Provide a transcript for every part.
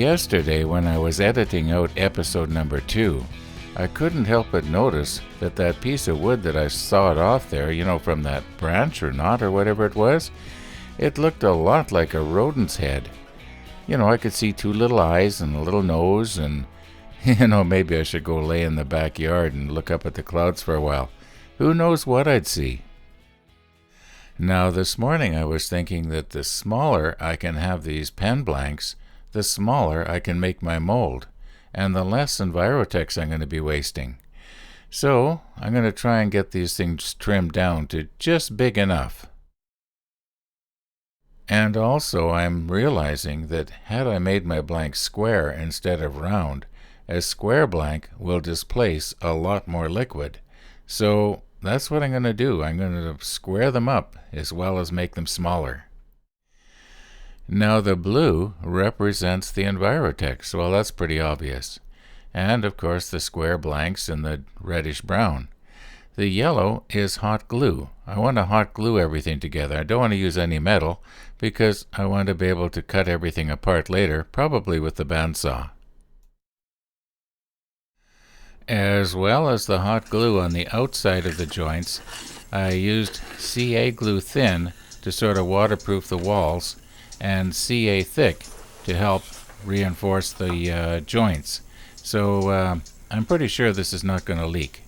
Yesterday, when I was editing out episode number 2, I couldn't help but notice that that piece of wood that I sawed off there, from that branch or knot or whatever it was, it looked a lot like a rodent's head. I could see 2 little eyes and a little nose, and, maybe I should go lay in the backyard and look up at the clouds for a while. Who knows what I'd see? Now, this morning I was thinking that the smaller I can have these pen blanks, the smaller I can make my mold, and the less Envirotex I'm going to be wasting. So I'm going to try and get these things trimmed down to just big enough. And also I'm realizing that had I made my blank square instead of round, a square blank will displace a lot more liquid. So that's what I'm going to do. I'm going to square them up as well as make them smaller. Now the blue represents the Envirotex. Well, that's pretty obvious. And of course the square blanks in the reddish brown. The yellow is hot glue. I want to hot glue everything together. I don't want to use any metal because I want to be able to cut everything apart later, probably with the bandsaw. As well as the hot glue on the outside of the joints, I used CA glue thin to sort of waterproof the walls, and CA thick to help reinforce the joints. So I'm pretty sure this is not going to leak.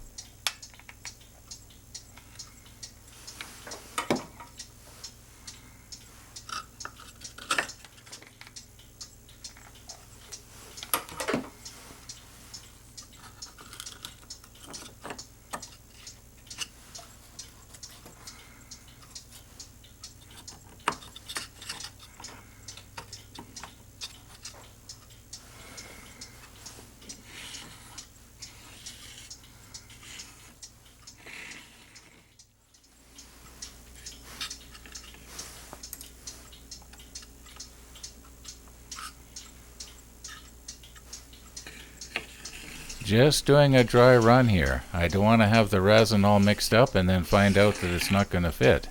Just doing a dry run here. I don't want to have the resin all mixed up and then find out that it's not going to fit.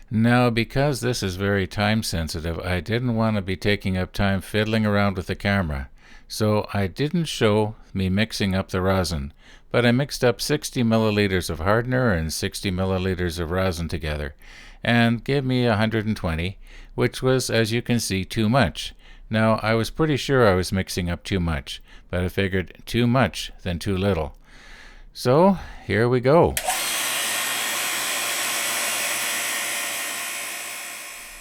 Now, because this is very time sensitive, I didn't want to be taking up time fiddling around with the camera. So I didn't show me mixing up the resin, but I mixed up 60 milliliters of hardener and 60 milliliters of resin together, and gave me 120, which was, as you can see, too much. Now, I was pretty sure I was mixing up too much, but I figured too much than too little. So, here we go.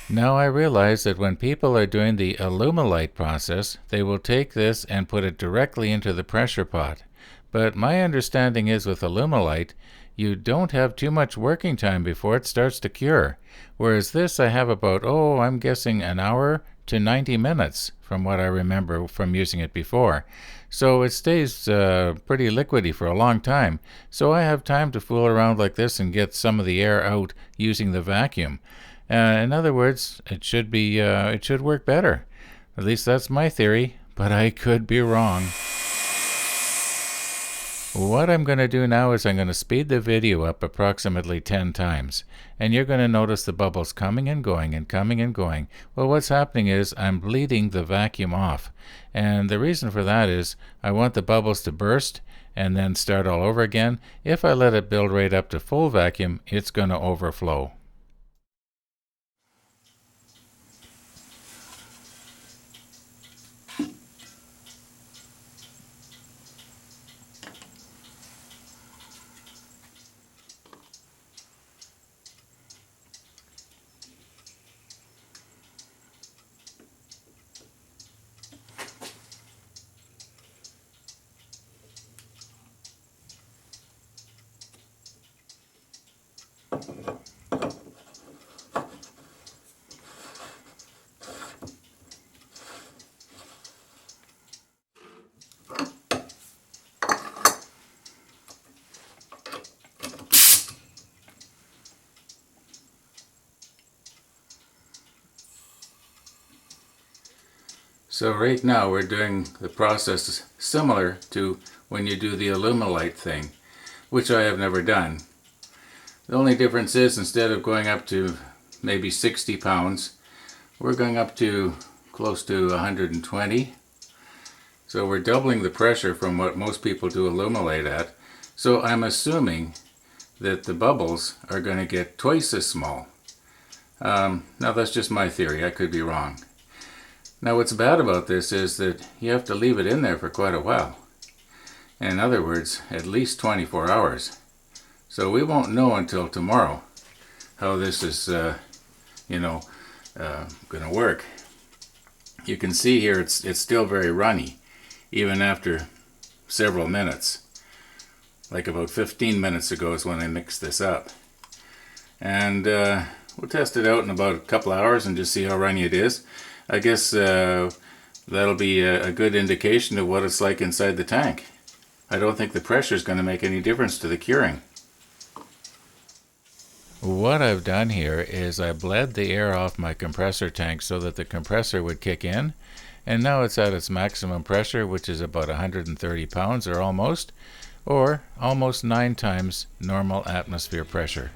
Now I realize that when people are doing the Alumilite process, they will take this and put it directly into the pressure pot. But my understanding is with Alumilite, you don't have too much working time before it starts to cure. Whereas this I have about, I'm guessing an hour to 90 minutes from what I remember from using it before. So it stays pretty liquidy for a long time. So I have time to fool around like this and get some of the air out using the vacuum. In other words, it should work better. At least that's my theory, but I could be wrong. What I'm going to do now is I'm going to speed the video up approximately 10 times, and you're going to notice the bubbles coming and going and coming and going. Well, what's happening is I'm bleeding the vacuum off, and the reason for that is I want the bubbles to burst and then start all over again. If I let it build right up to full vacuum, it's going to overflow. So right now we're doing the process similar to when you do the Alumilite thing, which I have never done. The only difference is instead of going up to maybe 60 pounds, we're going up to close to 120. So we're doubling the pressure from what most people do illuminate at. So I'm assuming that the bubbles are going to get twice as small. Now that's just my theory, I could be wrong. Now what's bad about this is that you have to leave it in there for quite a while. In other words, at least 24 hours. So we won't know until tomorrow how this is, going to work. You can see here it's still very runny, even after several minutes. Like about 15 minutes ago is when I mixed this up. And we'll test it out in about a couple hours and just see how runny it is. I guess that'll be a good indication of what it's like inside the tank. I don't think the pressure is going to make any difference to the curing. What I've done here is I bled the air off my compressor tank so that the compressor would kick in, and now it's at its maximum pressure, which is about 130 pounds or almost 9 times normal atmosphere pressure.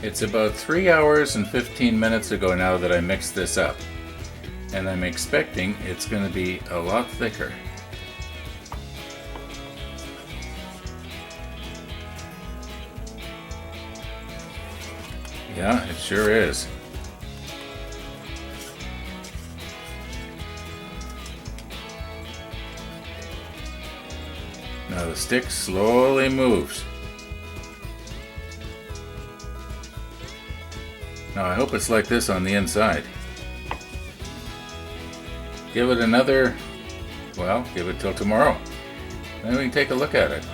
It's about 3 hours and 15 minutes ago now that I mixed this up, and I'm expecting it's going to be a lot thicker. Yeah, it sure is. Now the stick slowly moves. Now I hope it's like this on the inside. Give it till tomorrow. Then we can take a look at it.